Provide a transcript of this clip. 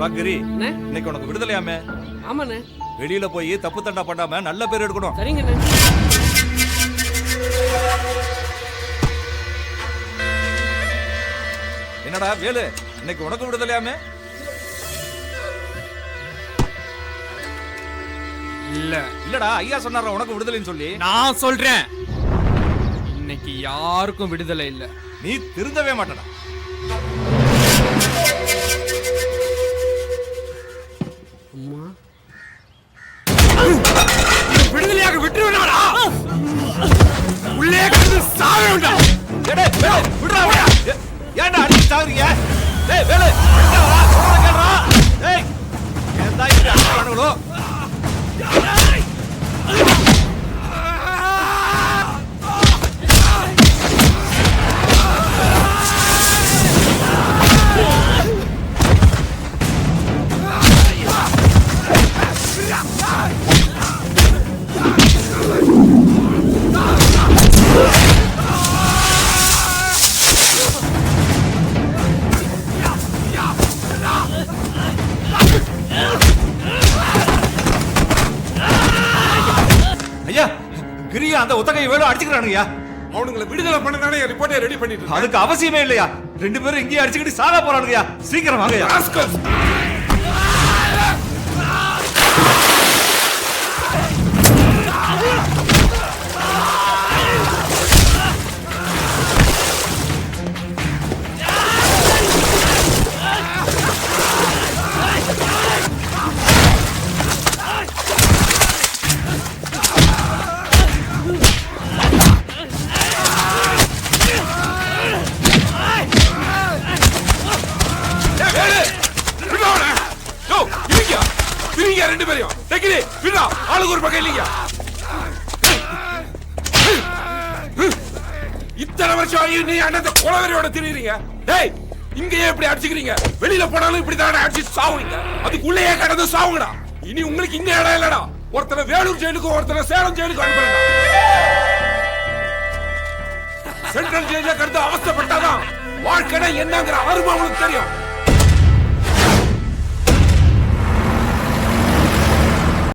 பாக்கரி அண்ணே. இன்னைக்கு உனக்கு விடுதலையாமே. ஆமாண்ணே. வெளியில போய் தப்பு தண்டா பண்ணாம நல்ல பேர் எடுக்கணும். சரிங்கண்ணே. என்னடா வேலு, இன்னைக்கு உனக்கு விடுதலையாமே? இல்ல இல்லடா, ஐயா சொன்னாரா உனக்கு விடுதலைன்னு சொல்லி. நான் சொல்றேன், இன்னைக்கு யாருக்கும் விடுதலை இல்ல. நீ திருந்தவே மாட்டடா. அம்மா விடுதலையாக விட்டுருவேனாடா? உள்ளே கிடந்து சாவேண்டா. டேய் வேலு, விடுடா அவனை. ஏன்டா அடிச்சு சாகுறீங்க? டேய் வேலு, விடுடா வா, சொல்றத கேளுடா. டேய் ஏன்டா இப்படி அடிச்சானுங்களோ? ஐயா, கிரியா அந்த ஒத்தகையை வேலு அடிச்சுக்கிறானுங்கய்யா. அவனுங்களை விடுதலை பண்ணதானே ரிப்போர்ட்டை ரெடி பண்ணிட்டு இருக்கேன். அதுக்கு அவசியமே இல்லையா. ரெண்டு பேரும் இங்கேயே அடிச்சுக்கிட்டு சாக போறானுங்கய்யா. சீக்கிரம் வாங்கய்யா. ராஸ்கல்ஸ். ரெண்டு பேரையும் டெக்கினி விடுடா. ஆளுக்கு ஒரு பக்கம் இல்லையா? இத்தனை வருஷம் ஆகி நீ அண்ணன் குலவரையோட திரிறீங்க. டேய், இங்கேயே இப்படி அடிச்சுக்கிறீங்க. வெளியில போனாலும் இப்படி தானே அடிச்சு சாவுங்க. அதுக்குள்ளேயே கடந்து சாவுங்கடா. இனி உங்களுக்கு இங்க இடம் இல்லடா. ஒருத்தனை வேலூர் ஜெயிலுக்கும் ஒருத்தனை சேலம் ஜெயிலுக்கும் அனுப்புறேன். சென்ட்ரல் ஜெயில கடந்து அவஸ்தைப்பட்டாதான் வாழ்க்கை என்னங்கிற அருமை அவனுக்கு தெரியும்.